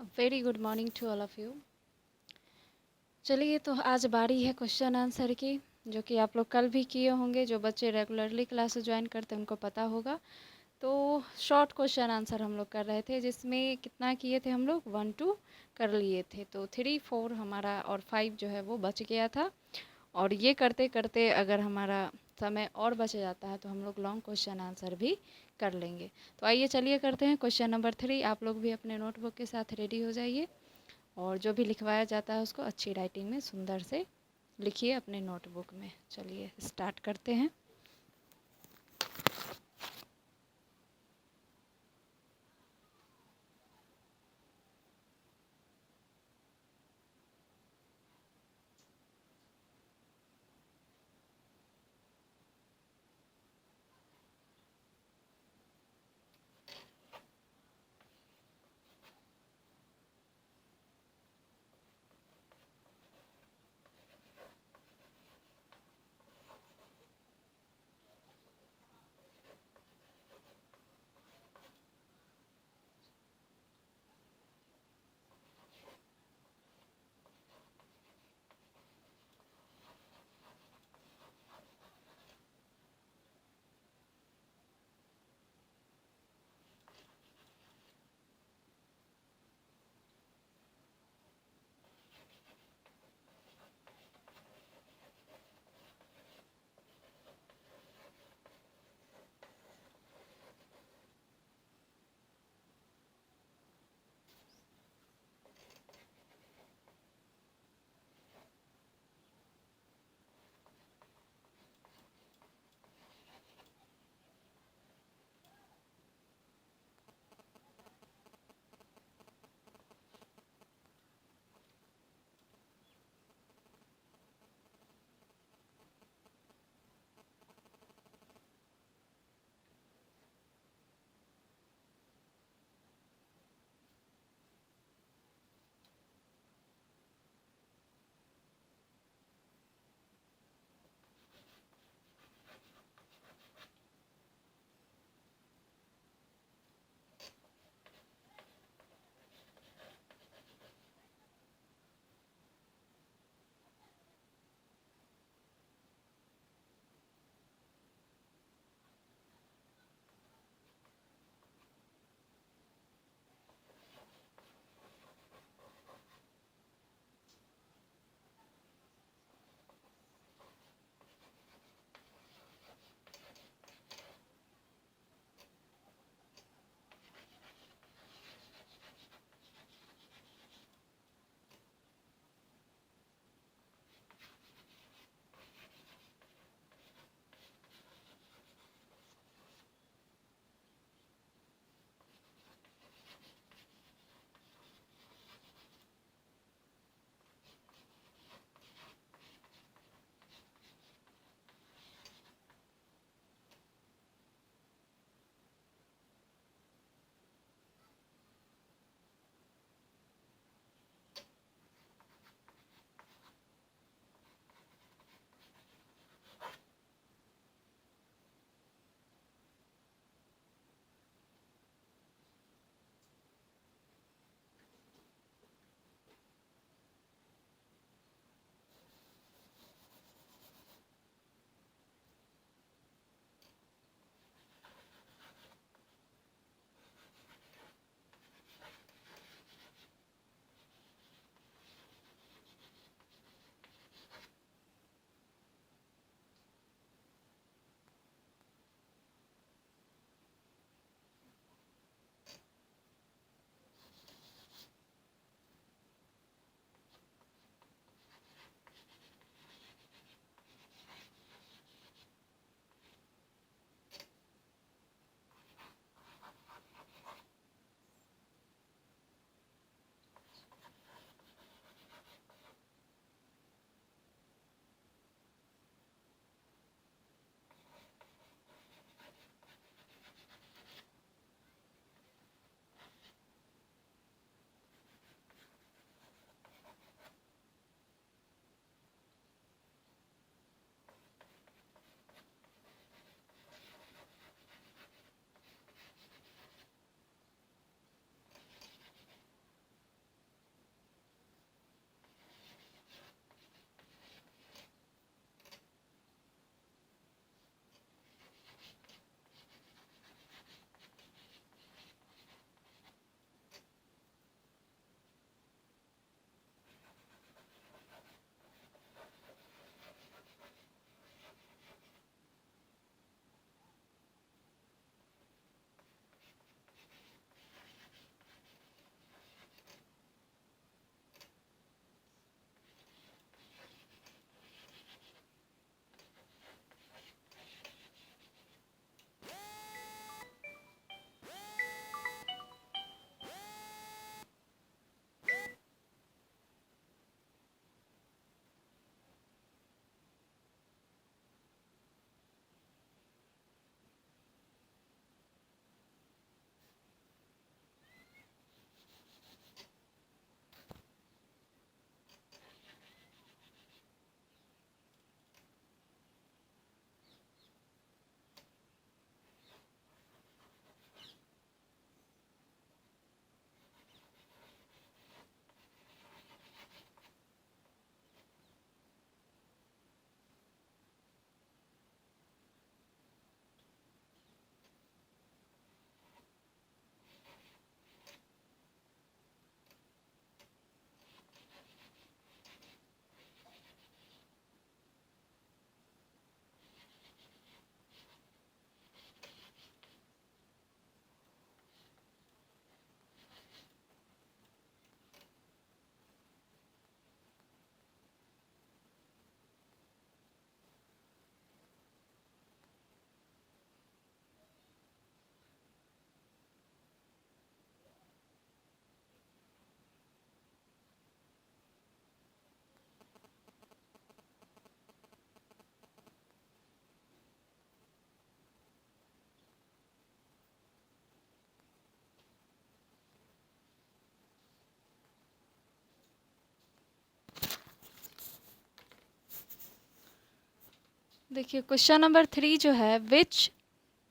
Very good morning to all of you. चलिए, तो आज बारी है क्वेश्चन आंसर की, जो कि आप लोग कल भी किए होंगे। जो बच्चे रेगुलरली क्लासेस ज्वाइन करते हैं उनको पता होगा। तो शॉर्ट क्वेश्चन आंसर हम लोग कर रहे थे, जिसमें कितना किए थे हम लोग, 1 2 कर लिए थे। तो 3 4 हमारा और 5 जो है वो बच गया था। और ये करते करते अगर हमारा समय और बच जाता है तो हम लोग लॉन्ग क्वेश्चन आंसर भी कर लेंगे। तो आइए चलिए करते हैं क्वेश्चन नंबर 3। आप लोग भी अपने नोटबुक के साथ रेडी हो जाइए, और जो भी लिखवाया जाता है उसको अच्छी राइटिंग में सुंदर से लिखिए अपने नोटबुक में। चलिए स्टार्ट करते हैं। देखिए क्वेश्चन नंबर 3 जो है,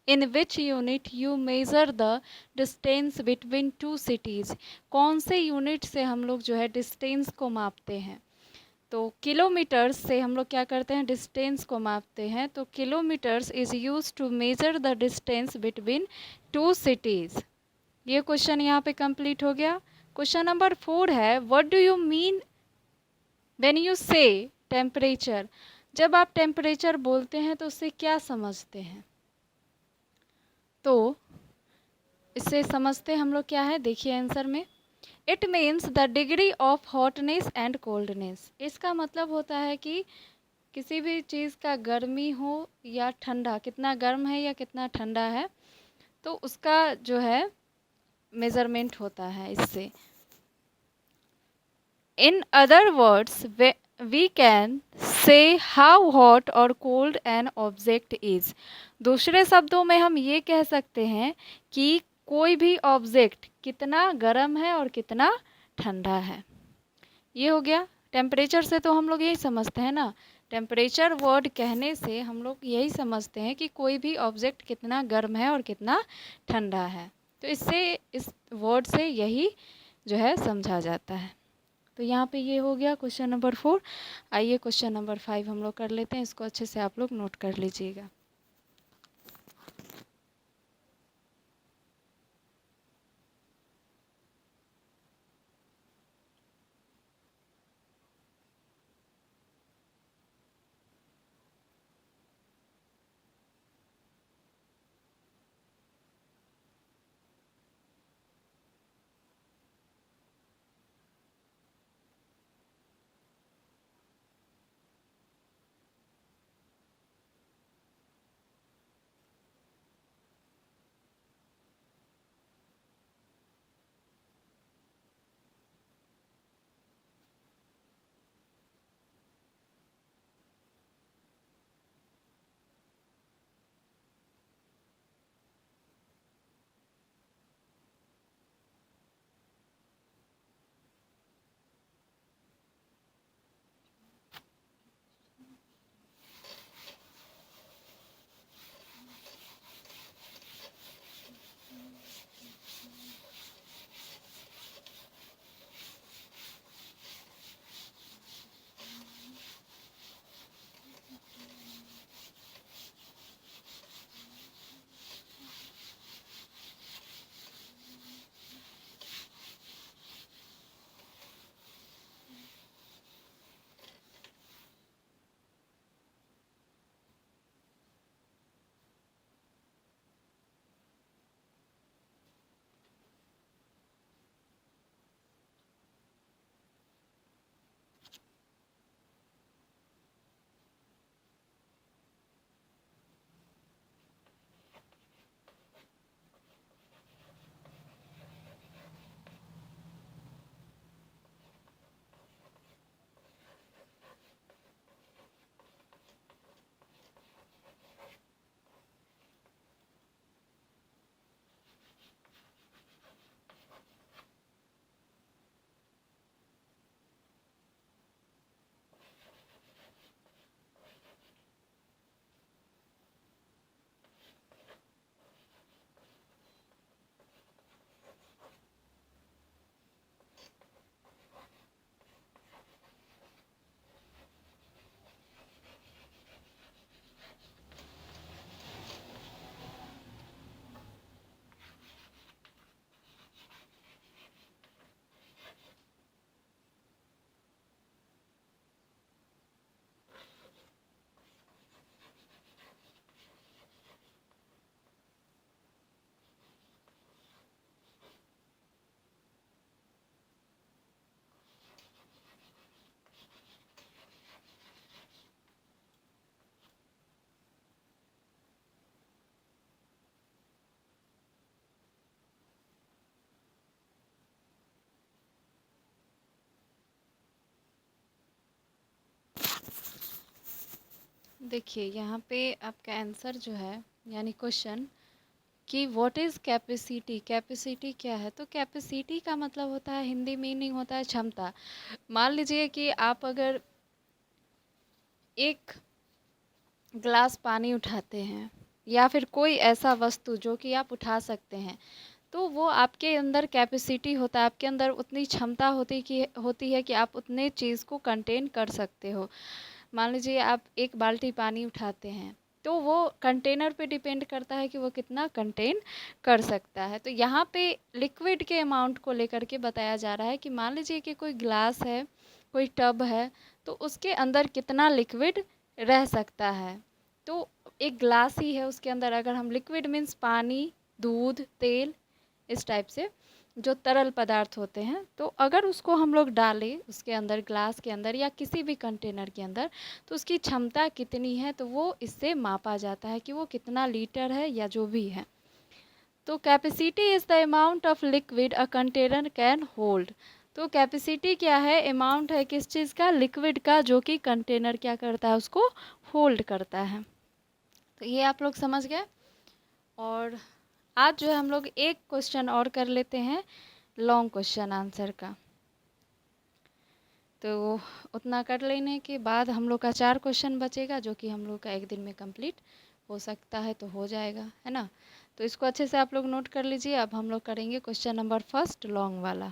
in which unit you measure the distance between two cities. कौन से यूनिट से हम लोग जो है डिस्टेंस को मापते हैं? तो किलोमीटर्स से हम लोग क्या करते हैं, डिस्टेंस को मापते हैं। तो kilometres is use to measure the distance between two cities. ये क्वेश्चन यहाँ पे कंप्लीट हो गया। क्वेश्चन नंबर 4 है, what do you mean when you say temperature. जब आप टेम्परेचर बोलते हैं तो उससे क्या समझते हैं? तो इससे समझते हम लोग क्या है, देखिए आंसर में, it means the degree of hotness and coldness. इसका मतलब होता है कि किसी भी चीज़ का गर्मी हो या ठंडा, कितना गर्म है या कितना ठंडा है, तो उसका जो है मेज़रमेंट होता है इससे। In other words we can say how hot or cold an object is. दूसरे शब्दों में हम ये कह सकते हैं कि कोई भी ऑब्जेक्ट कितना गर्म है और कितना ठंडा है। ये हो गया। टेम्परेचर से तो हम लोग यही समझते हैं ना, टेम्परेचर वर्ड कहने से हम लोग यही समझते हैं कि कोई भी ऑब्जेक्ट कितना गर्म है और कितना ठंडा है। तो इससे, इस वर्ड से यही जो है समझा जाता है। तो यहाँ पे ये हो गया क्वेश्चन नंबर 4। आइए क्वेश्चन नंबर 5 हम लोग कर लेते हैं, इसको अच्छे से आप लोग नोट कर लीजिएगा। देखिए यहाँ पे आपका आंसर जो है, यानी क्वेश्चन कि व्हाट इज़ कैपेसिटी। कैपेसिटी क्या है? तो कैपेसिटी का मतलब होता है, हिंदी मीनिंग होता है क्षमता। मान लीजिए कि आप अगर एक ग्लास पानी उठाते हैं या फिर कोई ऐसा वस्तु जो कि आप उठा सकते हैं, तो वो आपके अंदर कैपेसिटी होता है, आपके अंदर उतनी क्षमता होती है कि आप उतने चीज़ को कंटेन कर सकते हो। मान लीजिए आप एक बाल्टी पानी उठाते हैं, तो वो कंटेनर पे डिपेंड करता है कि वो कितना कंटेन कर सकता है। तो यहाँ पे लिक्विड के अमाउंट को लेकर के बताया जा रहा है कि मान लीजिए कि कोई ग्लास है, कोई टब है, तो उसके अंदर कितना लिक्विड रह सकता है। तो एक ग्लास ही है, उसके अंदर अगर हम लिक्विड मीन्स पानी, दूध, तेल, इस टाइप से जो तरल पदार्थ होते हैं, तो अगर उसको हम लोग डालें उसके अंदर, ग्लास के अंदर या किसी भी कंटेनर के अंदर, तो उसकी क्षमता कितनी है, तो वो इससे मापा जाता है कि वो कितना लीटर है या जो भी है। तो capacity is the amount of liquid a container can hold. तो कैपेसिटी क्या है, अमाउंट है किस चीज़ का, लिक्विड का, जो कि कंटेनर क्या करता है, उसको होल्ड करता है। तो ये आप लोग समझ गए। और आज जो है हम लोग एक क्वेश्चन और कर लेते हैं लॉन्ग क्वेश्चन आंसर का। तो उतना कर लेने के बाद हम लोग का 4 क्वेश्चन बचेगा, जो कि हम लोग का एक दिन में कंप्लीट हो सकता है, तो हो जाएगा, है ना। तो इसको अच्छे से आप लोग नोट कर लीजिए। अब हम लोग करेंगे क्वेश्चन नंबर फर्स्ट, लॉन्ग वाला।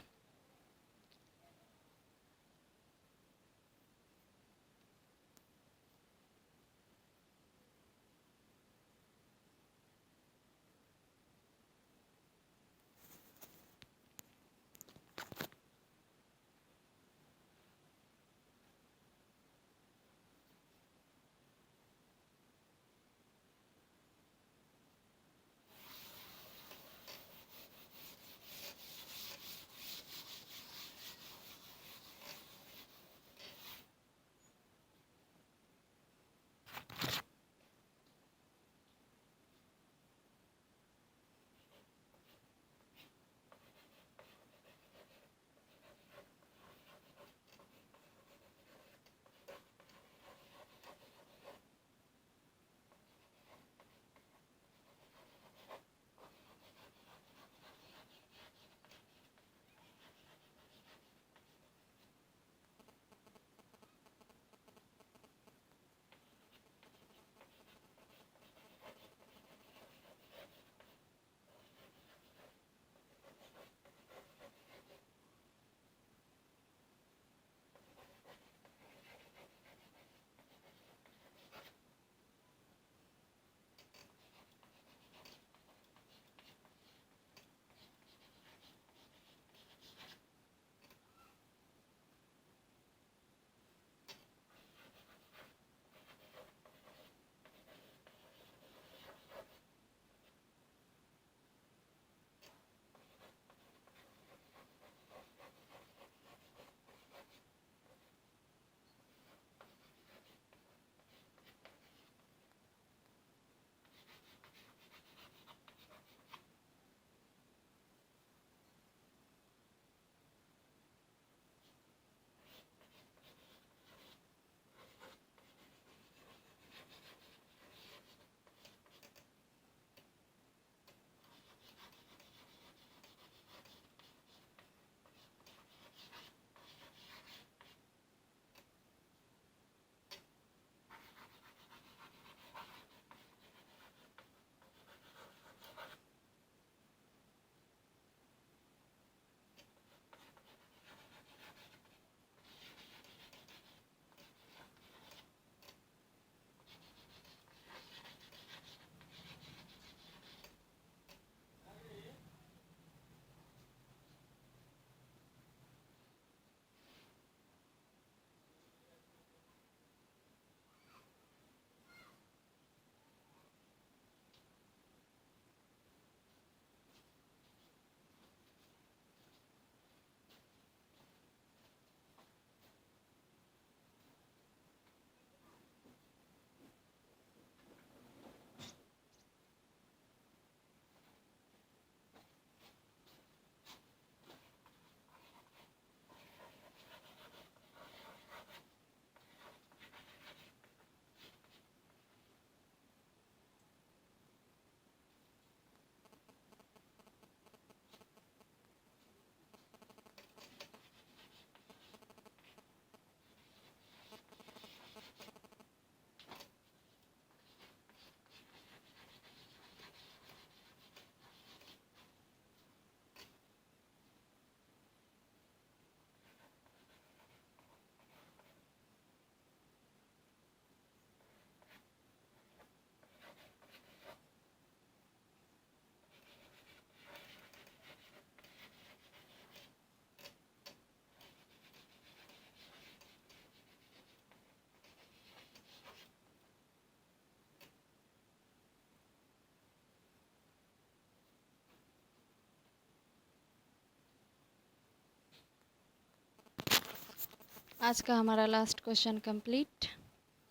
आज का हमारा लास्ट क्वेश्चन कंप्लीट,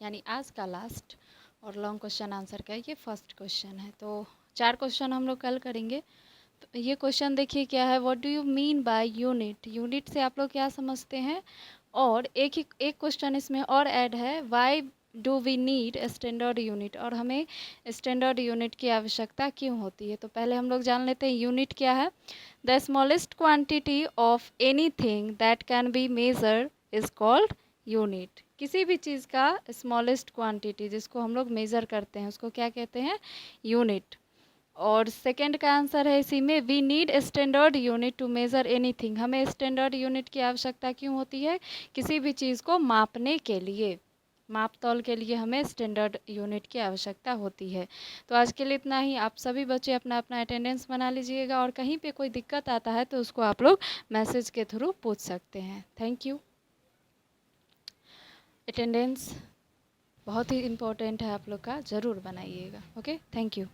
यानी आज का लास्ट और लॉन्ग क्वेश्चन आंसर का ये फर्स्ट क्वेश्चन है। तो 4 क्वेश्चन हम लोग कल करेंगे। तो ये क्वेश्चन देखिए क्या है, what do you mean by unit. Unit से आप लोग क्या समझते हैं। और एक क्वेश्चन इसमें और ऐड है, why do we need standard unit, और हमें स्टैंडर्ड यूनिट की आवश्यकता क्यों होती है। तो पहले हम लोग जान लेते हैं यूनिट क्या है। The smallest quantity of anything that can be measure is called unit. किसी भी चीज़ का स्मॉलेस्ट क्वांटिटी जिसको हम लोग मेज़र करते हैं उसको क्या कहते हैं, यूनिट। और सेकंड का आंसर है इसी में, we need standard unit to measure anything. हमें स्टैंडर्ड यूनिट की आवश्यकता क्यों होती है, किसी भी चीज़ को मापने के लिए, माप तौल के लिए हमें स्टैंडर्ड यूनिट की आवश्यकता होती है। तो आज के लिए इतना ही। आप सभी बच्चे अपना अपना अटेंडेंस बना लीजिएगा, और कहीं पे कोई दिक्कत आता है तो उसको आप लोग मैसेज के थ्रू पूछ सकते हैं। Thank you. अटेंडेंस बहुत ही इम्पोर्टेंट है, आप लोग का ज़रूर बनाइएगा। Okay, thank you.